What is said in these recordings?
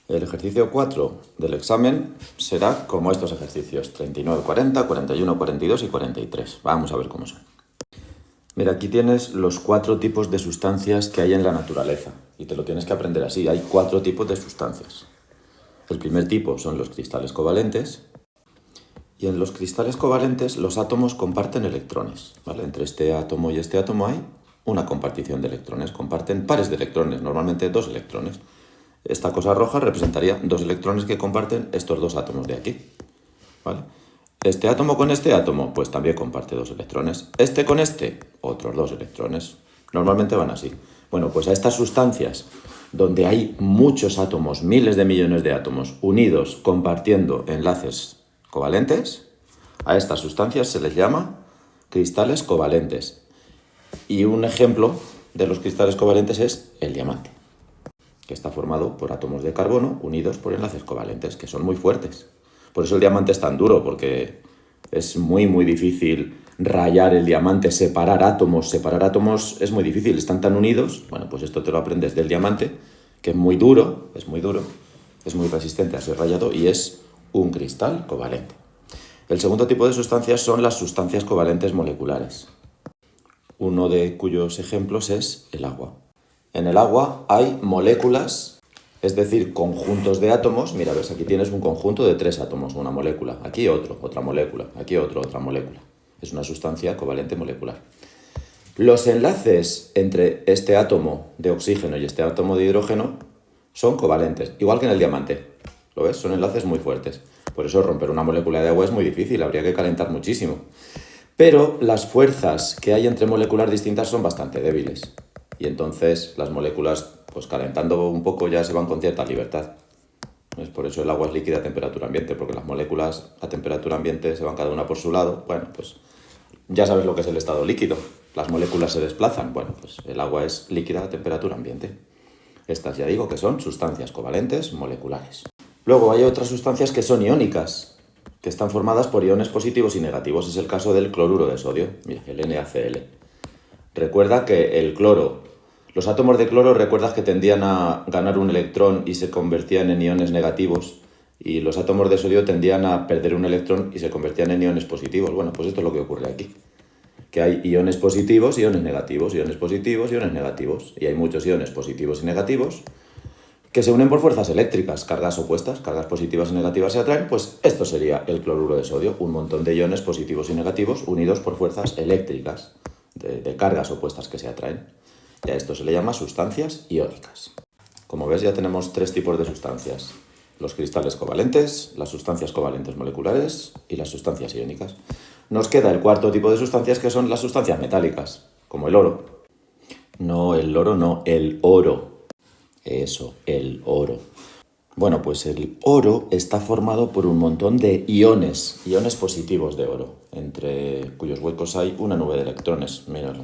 El ejercicio 4 del examen será como estos ejercicios, 39, 40, 41, 42 y 43. Vamos a ver cómo son. Mira, aquí tienes los 4 tipos de sustancias que hay en la naturaleza y te lo tienes que aprender así. Hay 4 tipos de sustancias. El primer tipo son los cristales covalentes y en los cristales covalentes los átomos comparten electrones, ¿vale? Entre este átomo y este átomo hay una compartición de electrones, comparten pares de electrones, normalmente 2 electrones. Esta cosa roja representaría 2 electrones que comparten estos 2 átomos de aquí, ¿vale? Este átomo con este átomo, pues también comparte 2 electrones. Este con este, otros 2 electrones. Normalmente van así. Bueno, pues a estas sustancias, donde hay muchos átomos, miles de millones de átomos, unidos, compartiendo enlaces covalentes, a estas sustancias se les llama cristales covalentes. Y un ejemplo de los cristales covalentes es el diamante, que está formado por átomos de carbono unidos por enlaces covalentes, que son muy fuertes. Por eso el diamante es tan duro, porque es muy difícil rayar el diamante, separar átomos. Separar átomos es muy difícil, están tan unidos. Bueno, pues esto te lo aprendes del diamante, que es muy duro, es muy resistente a ser rayado y es un cristal covalente. El segundo tipo de sustancias son las sustancias covalentes moleculares, uno de cuyos ejemplos es el agua. En el agua hay moléculas, es decir, conjuntos de átomos. Mira, ves, aquí tienes un conjunto de 3 átomos, una molécula. Aquí otro, otra molécula. Aquí otro, otra molécula. Es una sustancia covalente molecular. Los enlaces entre este átomo de oxígeno y este átomo de hidrógeno son covalentes, igual que en el diamante. ¿Lo ves? Son enlaces muy fuertes. Por eso romper una molécula de agua es muy difícil, habría que calentar muchísimo. Pero las fuerzas que hay entre moléculas distintas son bastante débiles. Y entonces las moléculas, pues calentando un poco, ya se van con cierta libertad. Es por eso el agua es líquida a temperatura ambiente, porque las moléculas a temperatura ambiente se van cada una por su lado. Bueno, pues ya sabes lo que es el estado líquido. Las moléculas se desplazan. Bueno, pues el agua es líquida a temperatura ambiente. Estas ya digo que son sustancias covalentes moleculares. Luego hay otras sustancias que son iónicas, que están formadas por iones positivos y negativos. Es el caso del cloruro de sodio, mira, el NaCl. Recuerda que el cloro, los átomos de cloro, recuerdas que tendían a ganar un electrón y se convertían en iones negativos, y los átomos de sodio tendían a perder un electrón y se convertían en iones positivos. Bueno, pues esto es lo que ocurre aquí, que hay iones positivos y iones negativos, iones positivos y iones negativos, y hay muchos iones positivos y negativos que se unen por fuerzas eléctricas, cargas opuestas, cargas positivas y negativas se atraen. Pues esto sería el cloruro de sodio, un montón de iones positivos y negativos unidos por fuerzas eléctricas de cargas opuestas que se atraen. Y a esto se le llama sustancias iónicas. Como ves, ya tenemos 3 tipos de sustancias: los cristales covalentes, las sustancias covalentes moleculares y las sustancias iónicas. Nos queda el 4º tipo de sustancias, que son las sustancias metálicas, como el oro. No, el oro no, el oro. Eso, el oro. Bueno, pues el oro está formado por un montón de iones positivos de oro, entre cuyos huecos hay una nube de electrones. Míralo.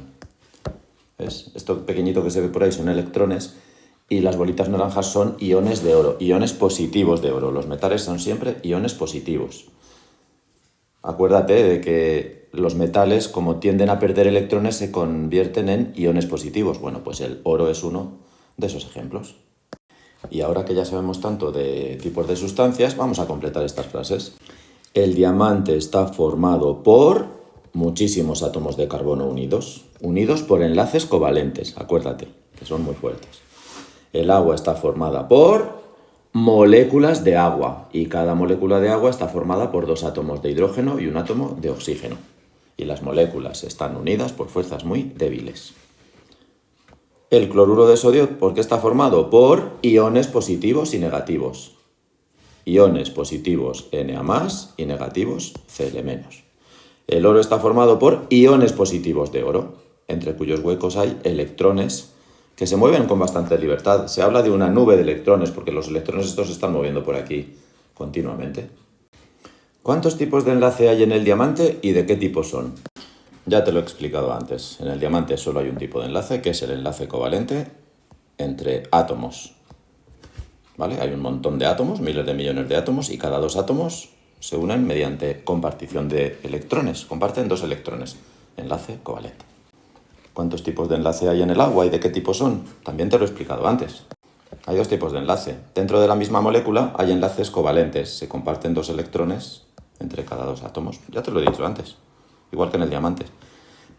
¿Ves? Esto pequeñito que se ve por ahí son electrones y las bolitas naranjas son iones de oro, iones positivos de oro. Los metales son siempre iones positivos. Acuérdate de que los metales, como tienden a perder electrones, se convierten en iones positivos. Bueno, pues el oro es uno de esos ejemplos. Y ahora que ya sabemos tanto de tipos de sustancias, vamos a completar estas frases. El diamante está formado por muchísimos átomos de carbono unidos por enlaces covalentes, acuérdate, que son muy fuertes. El agua está formada por moléculas de agua, y cada molécula de agua está formada por 2 átomos de hidrógeno y un átomo de oxígeno. Y las moléculas están unidas por fuerzas muy débiles. El cloruro de sodio, ¿por qué está formado? Por iones positivos y negativos. Iones positivos Na+, y negativos Cl-. El oro está formado por iones positivos de oro, entre cuyos huecos hay electrones que se mueven con bastante libertad. Se habla de una nube de electrones, porque los electrones estos se están moviendo por aquí continuamente. ¿Cuántos tipos de enlace hay en el diamante y de qué tipo son? Ya te lo he explicado antes. En el diamante solo hay un tipo de enlace, que es el enlace covalente entre átomos. ¿Vale? Hay un montón de átomos, miles de millones de átomos, y cada 2 átomos se unen mediante compartición de electrones. Comparten 2 electrones. Enlace covalente. ¿Cuántos tipos de enlace hay en el agua y de qué tipo son? También te lo he explicado antes. Hay dos tipos de enlace. Dentro de la misma molécula hay enlaces covalentes. Se comparten dos electrones entre cada dos átomos. Ya te lo he dicho antes, igual que en el diamante.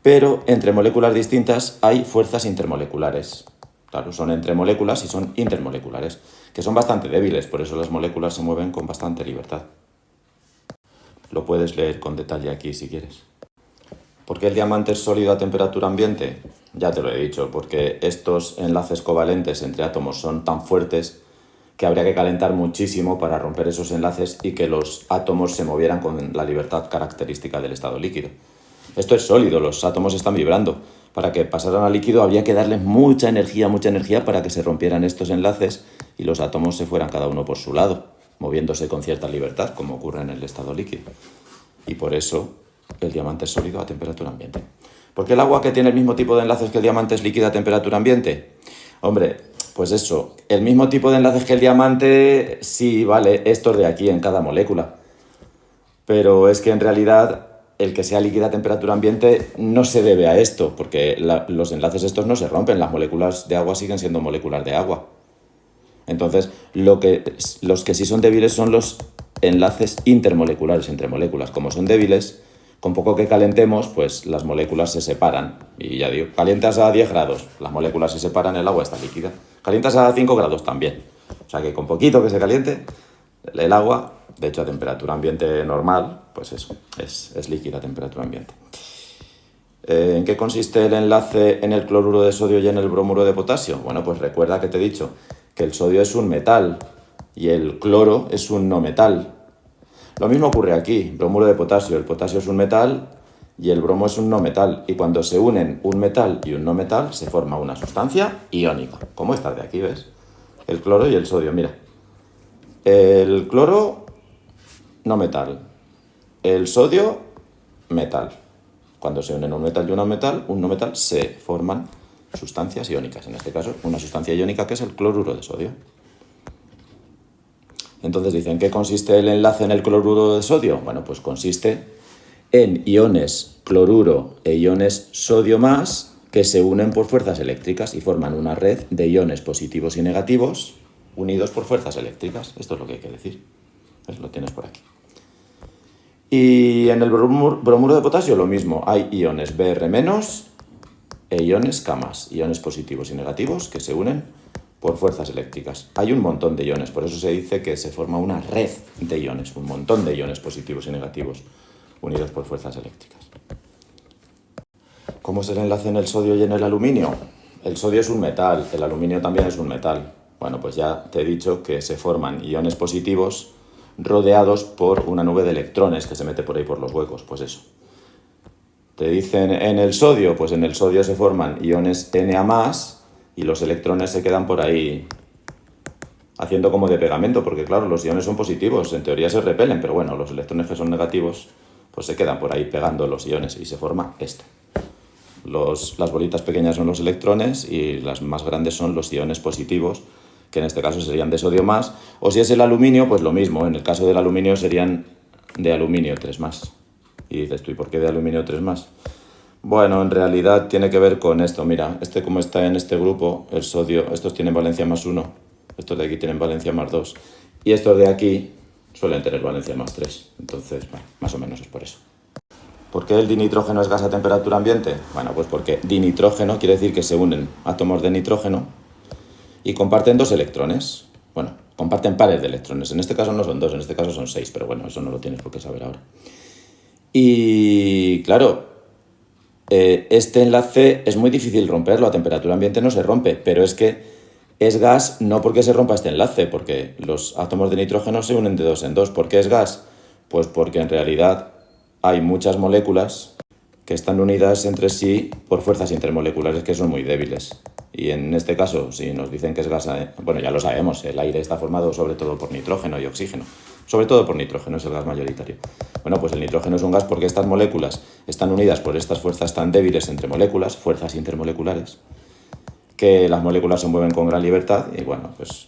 Pero entre moléculas distintas hay fuerzas intermoleculares. Claro, son entre moléculas y son intermoleculares, que son bastante débiles, por eso las moléculas se mueven con bastante libertad. Lo puedes leer con detalle aquí si quieres. ¿Por qué el diamante es sólido a temperatura ambiente? Ya te lo he dicho, porque estos enlaces covalentes entre átomos son tan fuertes que habría que calentar muchísimo para romper esos enlaces y que los átomos se movieran con la libertad característica del estado líquido. Esto es sólido, los átomos están vibrando. Para que pasaran a líquido había que darles mucha energía para que se rompieran estos enlaces y los átomos se fueran cada uno por su lado, moviéndose con cierta libertad, como ocurre en el estado líquido. Y por eso el diamante es sólido a temperatura ambiente. ¿Por qué el agua, que tiene el mismo tipo de enlaces que el diamante, es líquida a temperatura ambiente? Hombre, pues eso, el mismo tipo de enlaces que el diamante, sí, vale, estos de aquí en cada molécula. Pero es que en realidad el que sea líquida a temperatura ambiente no se debe a esto, porque los enlaces estos no se rompen, las moléculas de agua siguen siendo moléculas de agua. Entonces, los que sí son débiles son los enlaces intermoleculares entre moléculas. Como son débiles, con poco que calentemos, pues las moléculas se separan. Y ya digo, calientas a 10 grados, las moléculas se separan, el agua está líquida. Calientas a 5 grados también. O sea que con poquito que se caliente, el agua, de hecho a temperatura ambiente normal, pues eso, es líquida a temperatura ambiente. ¿En qué consiste el enlace en el cloruro de sodio y en el bromuro de potasio? Bueno, pues recuerda que te he dicho que el sodio es un metal y el cloro es un no metal. Lo mismo ocurre aquí, bromuro de potasio. El potasio es un metal y el bromo es un no metal. Y cuando se unen un metal y un no metal, se forma una sustancia iónica. Como esta de aquí, ¿ves? El cloro y el sodio, mira. El cloro, no metal. El sodio, metal. Cuando se unen un metal y un no metal, se forman sustancias iónicas. En este caso, una sustancia iónica que es el cloruro de sodio. Entonces dicen, ¿qué consiste el enlace en el cloruro de sodio? Bueno, pues consiste en iones cloruro e iones sodio más que se unen por fuerzas eléctricas y forman una red de iones positivos y negativos unidos por fuerzas eléctricas. Esto es lo que hay que decir. ¿Ves? Lo tienes por aquí. Y en el bromuro de potasio lo mismo. Hay iones Br- e iones K+, iones positivos y negativos que se unen por fuerzas eléctricas. Hay un montón de iones, por eso se dice que se forma una red de iones, un montón de iones positivos y negativos unidos por fuerzas eléctricas. ¿Cómo es el enlace en el sodio y en el aluminio? El sodio es un metal, el aluminio también es un metal. Bueno, pues ya te he dicho que se forman iones positivos rodeados por una nube de electrones que se mete por ahí por los huecos, pues eso. Te dicen en el sodio, pues en el sodio se forman iones Na+, y los electrones se quedan por ahí haciendo como de pegamento, porque claro, los iones son positivos, en teoría se repelen, pero bueno, los electrones que son negativos, pues se quedan por ahí pegando los iones y se forma esto. Las bolitas pequeñas son los electrones y las más grandes son los iones positivos, que en este caso serían de sodio más, o si es el aluminio, pues lo mismo, en el caso del aluminio serían de aluminio 3+. Y dices tú, ¿y por qué de aluminio 3+? Bueno, en realidad tiene que ver con esto. Mira, como está en este grupo, el sodio, estos tienen valencia +1, estos de aquí tienen valencia +2, y estos de aquí suelen tener valencia +3. Entonces, bueno, más o menos es por eso. ¿Por qué el dinitrógeno es gas a temperatura ambiente? Bueno, pues porque dinitrógeno quiere decir que se unen átomos de nitrógeno y comparten dos electrones. Bueno, comparten pares de electrones. En este caso no son dos, en este caso son 6, pero bueno, eso no lo tienes por qué saber ahora. Y claro, este enlace es muy difícil romperlo, a temperatura ambiente no se rompe, pero es que es gas no porque se rompa este enlace, porque los átomos de nitrógeno se unen de dos en dos. ¿Por qué es gas? Pues porque en realidad hay muchas moléculas que están unidas entre sí por fuerzas intermoleculares que son muy débiles. Y en este caso, si nos dicen que es gas, bueno, ya lo sabemos, el aire está formado sobre todo por nitrógeno y oxígeno. Sobre todo por nitrógeno, es el gas mayoritario. Bueno, pues el nitrógeno es un gas porque estas moléculas están unidas por estas fuerzas tan débiles entre moléculas, fuerzas intermoleculares, que las moléculas se mueven con gran libertad y bueno, pues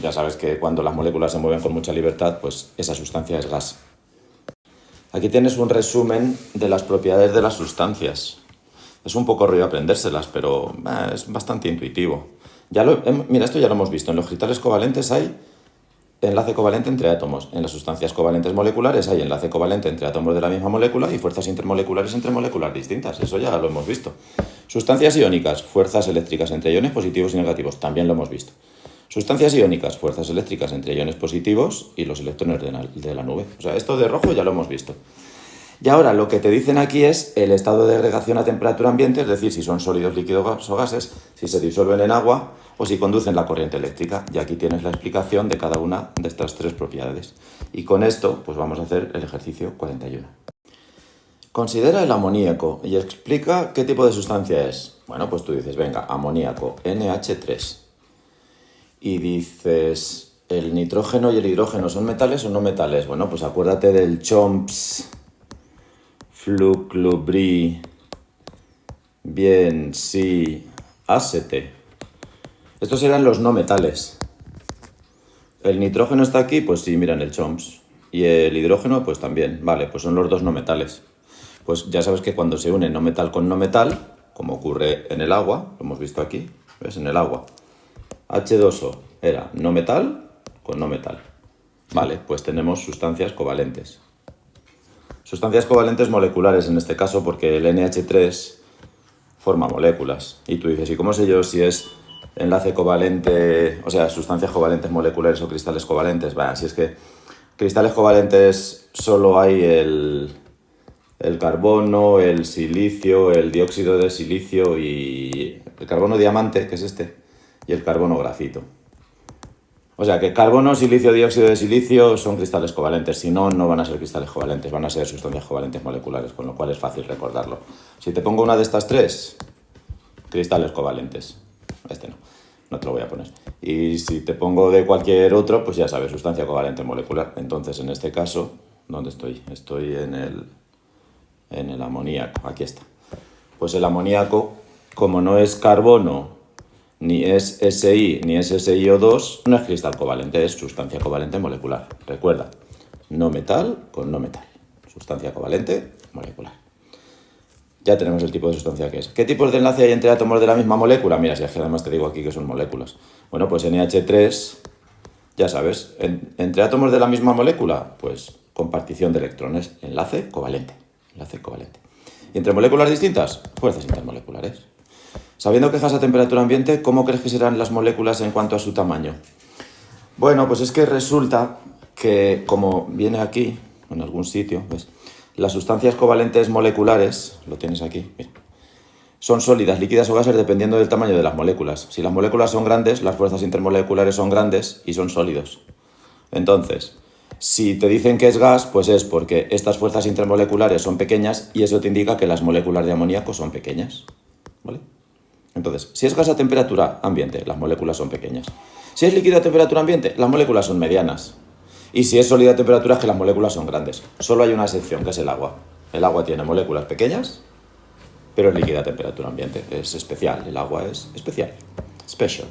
ya sabes que cuando las moléculas se mueven con mucha libertad, pues esa sustancia es gas. Aquí tienes un resumen de las propiedades de las sustancias. Es un poco rollo aprendérselas, pero es bastante intuitivo. Mira, esto ya lo hemos visto. En los cristales covalentes hay enlace covalente entre átomos. En las sustancias covalentes moleculares hay enlace covalente entre átomos de la misma molécula y fuerzas intermoleculares entre moléculas distintas. Eso ya lo hemos visto. Sustancias iónicas, fuerzas eléctricas entre iones positivos y negativos. También lo hemos visto. Sustancias iónicas, fuerzas eléctricas entre iones positivos y los electrones de la nube. O sea, esto de rojo ya lo hemos visto. Y ahora lo que te dicen aquí es el estado de agregación a temperatura ambiente, es decir, si son sólidos, líquidos o gases, si se disuelven en agua o si conducen la corriente eléctrica. Y aquí tienes la explicación de cada una de estas tres propiedades. Y con esto, pues vamos a hacer el ejercicio 41. Considera el amoníaco y explica qué tipo de sustancia es. Bueno, pues tú dices, venga, amoníaco, NH3. Y dices, ¿el nitrógeno y el hidrógeno son metales o no metales? Bueno, pues acuérdate del CHOMPS, Fluclubri, bien, sí, ACT. Estos eran los no metales. El nitrógeno está aquí, pues sí, mira en el CHOMPS. Y el hidrógeno, pues también. Vale, pues son los dos no metales. Pues ya sabes que cuando se une no metal con no metal, como ocurre en el agua, lo hemos visto aquí, ¿ves? En el agua. H2O era no metal con no metal. Vale, pues tenemos sustancias covalentes. Sustancias covalentes moleculares en este caso porque el NH3 forma moléculas. Y tú dices, ¿y cómo sé yo si es enlace covalente, o sea, sustancias covalentes moleculares o cristales covalentes? Bueno, si es que cristales covalentes solo hay el carbono, el silicio, el dióxido de silicio y el carbono diamante, que es este, y el carbono grafito. O sea que carbono, silicio, dióxido de silicio son cristales covalentes. Si no, no van a ser cristales covalentes, van a ser sustancias covalentes moleculares, con lo cual es fácil recordarlo. Si te pongo una de estas tres, cristales covalentes. Este no te lo voy a poner. Y si te pongo de cualquier otro, pues ya sabes, sustancia covalente molecular. Entonces, en este caso, ¿dónde estoy? Estoy en el amoníaco. Aquí está. Pues el amoníaco, como no es carbono, ni es SI, ni es SiO2, no es cristal covalente, es sustancia covalente molecular. Recuerda, no metal con no metal. Sustancia covalente molecular. Ya tenemos el tipo de sustancia que es. ¿Qué tipos de enlace hay entre átomos de la misma molécula? Mira, si es que además te digo aquí que son moléculas. Bueno, pues NH3, ya sabes, entre átomos de la misma molécula, pues compartición de electrones, enlace covalente. Enlace covalente. ¿Y entre moléculas distintas? Fuerzas intermoleculares. Sabiendo que gas a temperatura ambiente, ¿cómo crees que serán las moléculas en cuanto a su tamaño? Bueno, pues es que resulta que, como viene aquí, en algún sitio, ¿ves? Las sustancias covalentes moleculares, lo tienes aquí, mira, son sólidas, líquidas o gases dependiendo del tamaño de las moléculas. Si las moléculas son grandes, las fuerzas intermoleculares son grandes y son sólidos. Entonces, si te dicen que es gas, pues es porque estas fuerzas intermoleculares son pequeñas y eso te indica que las moléculas de amoníaco son pequeñas, ¿vale? Entonces, si es gas a temperatura ambiente, las moléculas son pequeñas. Si es líquido a temperatura ambiente, las moléculas son medianas. Y si es sólido a temperatura, es que las moléculas son grandes. Solo hay una excepción, que es el agua. El agua tiene moléculas pequeñas, pero es líquida a temperatura ambiente. Es especial, el agua es especial. Special.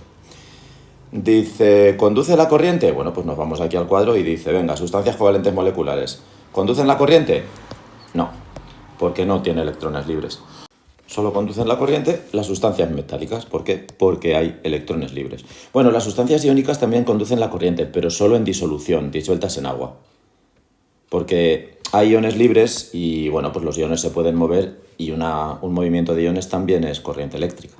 Dice, ¿conduce la corriente? Bueno, pues nos vamos aquí al cuadro y dice, venga, sustancias covalentes moleculares. ¿Conducen la corriente? No, porque no tiene electrones libres. Solo conducen la corriente las sustancias metálicas. ¿Por qué? Porque hay electrones libres. Bueno, las sustancias iónicas también conducen la corriente, pero solo en disolución, disueltas en agua. Porque hay iones libres y, bueno, pues los iones se pueden mover y un movimiento de iones también es corriente eléctrica.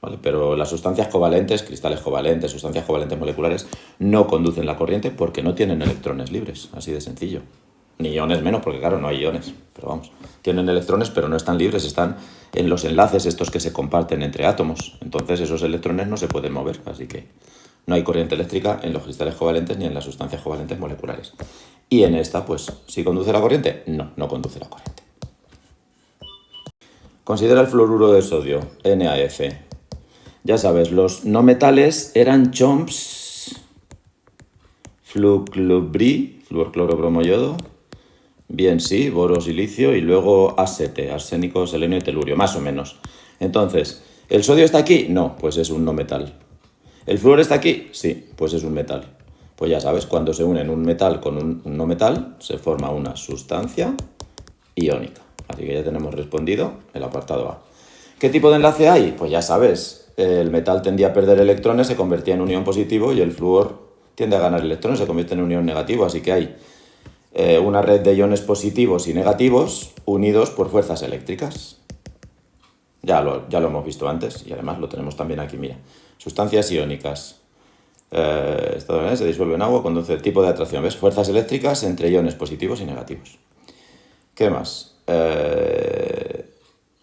¿Vale? Pero las sustancias covalentes, cristales covalentes, sustancias covalentes moleculares, no conducen la corriente porque no tienen electrones libres, así de sencillo. Ni iones menos, porque claro, no hay iones, pero vamos, tienen electrones pero no están libres, están en los enlaces estos que se comparten entre átomos. Entonces esos electrones no se pueden mover, así que no hay corriente eléctrica en los cristales covalentes ni en las sustancias covalentes moleculares. Y en esta, pues, ¿sí conduce la corriente? No, no conduce la corriente. Considera el fluoruro de sodio, NaF. Ya sabes, los no metales eran CHOMPS, Fluclubri, fluorclorobromoyodo, bien sí, boro, silicio y luego ACT, arsénico, selenio y telurio, más o menos. Entonces, ¿el sodio está aquí? No, pues es un no metal. ¿El flúor está aquí? Sí, pues es un metal. Pues ya sabes, cuando se unen un metal con un no metal, se forma una sustancia iónica. Así que ya tenemos respondido el apartado A. ¿Qué tipo de enlace hay? Pues ya sabes, el metal tendía a perder electrones, se convertía en un ion positivo, y el flúor tiende a ganar electrones, se convierte en un ion negativo. Así que hay una red de iones positivos y negativos unidos por fuerzas eléctricas. Ya lo hemos visto antes y además lo tenemos también aquí, mira. Sustancias iónicas. Esto se disuelve en agua, conduce tipo de atracción, ¿ves? Fuerzas eléctricas entre iones positivos y negativos. ¿Qué más?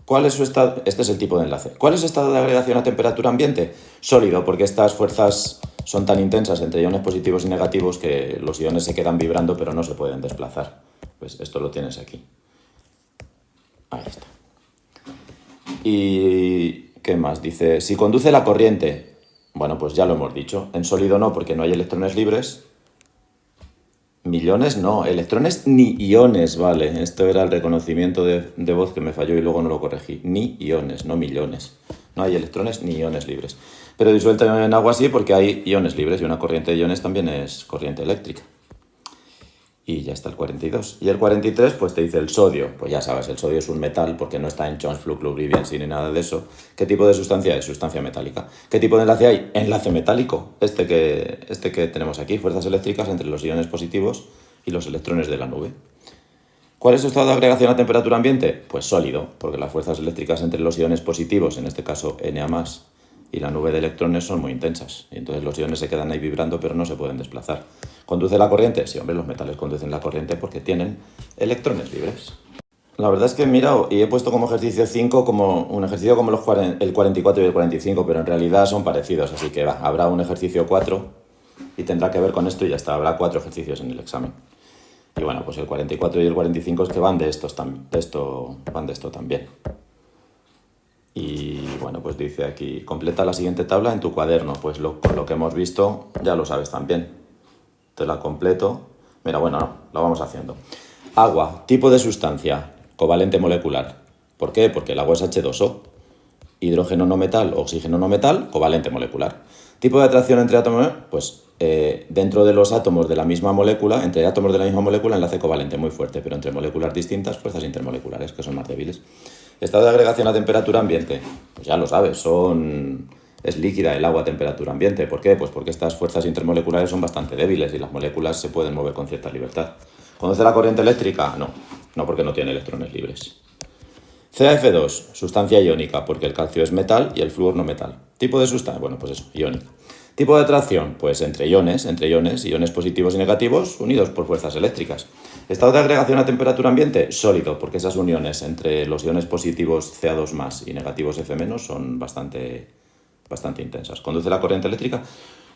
¿Cuál es su estado? Este es el tipo de enlace. ¿Cuál es el estado de agregación a temperatura ambiente? Sólido, porque estas fuerzas son tan intensas entre iones positivos y negativos que los iones se quedan vibrando pero no se pueden desplazar. Pues esto lo tienes aquí. Ahí está. ¿Y qué más? Dice, si conduce la corriente. Bueno, pues ya lo hemos dicho. En sólido no, porque no hay electrones libres. Millones no, electrones ni iones, vale. Esto era el reconocimiento de voz que me falló y luego no lo corregí. Ni iones, no millones. No hay electrones ni iones libres. Pero disuelto en agua sí, porque hay iones libres y una corriente de iones también es corriente eléctrica. Y ya está el 42. Y el 43, pues te dice el sodio. Pues ya sabes, el sodio es un metal porque no está en Jones Flux Lubrizol ni nada de eso. ¿Qué tipo de sustancia es? Sustancia metálica. ¿Qué tipo de enlace hay? Enlace metálico. Este que tenemos aquí, fuerzas eléctricas entre los iones positivos y los electrones de la nube. ¿Cuál es su estado de agregación a temperatura ambiente? Pues sólido, porque las fuerzas eléctricas entre los iones positivos, en este caso Na+, y la nube de electrones son muy intensas. Y entonces los iones se quedan ahí vibrando pero no se pueden desplazar. ¿Conduce la corriente? Sí, hombre, los metales conducen la corriente porque tienen electrones libres. La verdad es que he mirado y he puesto como ejercicio 5 como un ejercicio como el 44 y el 45, pero en realidad son parecidos, así que habrá un ejercicio 4 y tendrá que ver con esto y ya está, habrá 4 ejercicios en el examen. Y bueno, pues el 44 y el 45 es que van de esto también. Y bueno, pues dice aquí, completa la siguiente tabla en tu cuaderno. Pues con lo que hemos visto ya lo sabes también. Te la completo. Mira, bueno, no, lo vamos haciendo. Agua, tipo de sustancia, covalente molecular. ¿Por qué? Porque el agua es H2O. Hidrógeno no metal, oxígeno no metal, covalente molecular. Tipo de atracción entre átomos, pues dentro de los átomos de la misma molécula, entre átomos de la misma molécula, enlace covalente muy fuerte, pero entre moléculas distintas, fuerzas intermoleculares, que son más débiles. Estado de agregación a temperatura ambiente, pues ya lo sabes, es líquida el agua a temperatura ambiente. ¿Por qué? Pues porque estas fuerzas intermoleculares son bastante débiles y las moléculas se pueden mover con cierta libertad. ¿Conoce la corriente eléctrica? No porque no tiene electrones libres. CaF2, sustancia iónica, porque el calcio es metal y el flúor no metal. Tipo de sustancia, bueno, pues eso, iónica. Tipo de atracción, pues entre iones, iones positivos y negativos unidos por fuerzas eléctricas. Estado de agregación a temperatura ambiente, sólido, porque esas uniones entre los iones positivos Ca2+ y negativos F- son bastante intensas. Conduce la corriente eléctrica,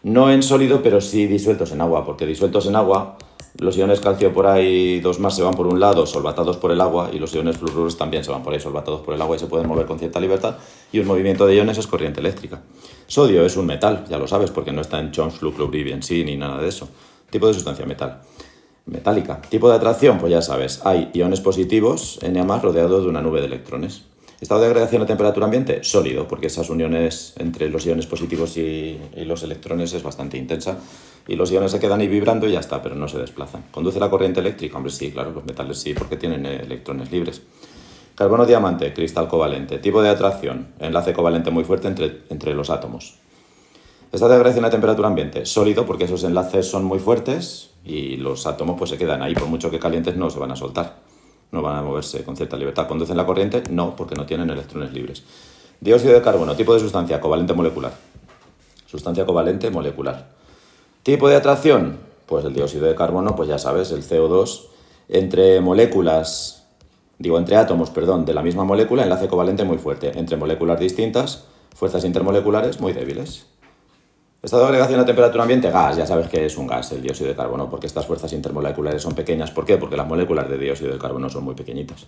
no en sólido, pero sí disueltos en agua, porque disueltos en agua, los iones calcio por ahí 2+ se van por un lado, solvatados por el agua, y los iones fluoruros también se van por ahí, solvatados por el agua, y se pueden mover con cierta libertad, y un movimiento de iones es corriente eléctrica. Sodio es un metal, ya lo sabes, porque no está en Jones Flux Lubrizol ni nada de eso. Tipo de sustancia metal. Metálica. Tipo de atracción, pues ya sabes, hay iones positivos, Na+, rodeados de una nube de electrones. Estado de agregación a temperatura ambiente, sólido, porque esas uniones entre los iones positivos y los electrones es bastante intensa. Y los iones se quedan ahí vibrando y ya está, pero no se desplazan. ¿Conduce la corriente eléctrica? Hombre, sí, claro, los metales sí, porque tienen electrones libres. Carbono diamante, cristal covalente. Tipo de atracción, enlace covalente muy fuerte entre los átomos. Estado de agregación a temperatura ambiente, sólido, porque esos enlaces son muy fuertes y los átomos pues se quedan ahí, por mucho que calientes no se van a soltar. No van a moverse con cierta libertad. ¿Conducen la corriente? No, porque no tienen electrones libres. Dióxido de carbono, tipo de sustancia, covalente molecular. Sustancia covalente molecular. Tipo de atracción, pues el dióxido de carbono, pues ya sabes, el CO2, entre átomos, de la misma molécula, enlace covalente muy fuerte. Entre moléculas distintas, fuerzas intermoleculares muy débiles. Estado de agregación a temperatura ambiente, gas, ya sabes que es un gas el dióxido de carbono, porque estas fuerzas intermoleculares son pequeñas. ¿Por qué? Porque las moléculas de dióxido de carbono son muy pequeñitas.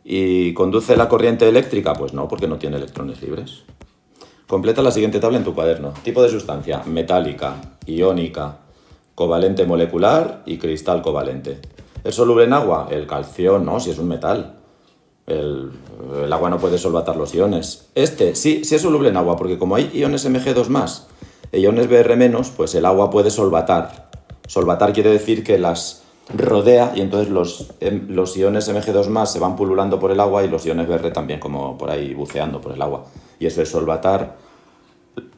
¿Y conduce la corriente eléctrica? Pues no, porque no tiene electrones libres. Completa la siguiente tabla en tu cuaderno. Tipo de sustancia, metálica, iónica, covalente molecular y cristal covalente. ¿Es soluble en agua? El calcio no, si es un metal. El agua no puede solvatar los iones. Sí es soluble en agua, porque como hay iones Mg2+, e iones Br-, pues el agua puede solvatar. Solvatar quiere decir que las rodea y entonces los iones Mg2+ se van pululando por el agua y los iones Br también como por ahí buceando por el agua. Y eso es solvatar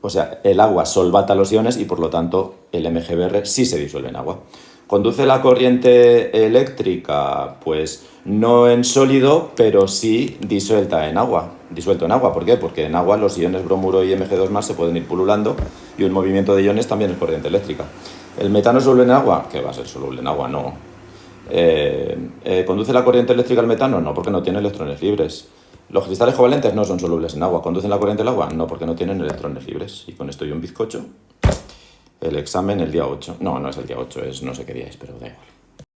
O sea, el agua solvata los iones y por lo tanto el MgBr sí se disuelve en agua. ¿Conduce la corriente eléctrica? Pues no en sólido, pero sí disuelto en agua. ¿Por qué? Porque en agua los iones bromuro y Mg2+ se pueden ir pululando y un movimiento de iones también es corriente eléctrica. ¿El metano es soluble en agua? ¿Qué va a ser soluble en agua? No. ¿Conduce la corriente eléctrica al metano? No, porque no tiene electrones libres. ¿Los cristales covalentes no son solubles en agua? ¿Conducen la corriente al agua? No, porque no tienen electrones libres. Y con esto y un bizcocho. El examen el día 8. No, no es el día 8, es no sé qué día es, pero da igual.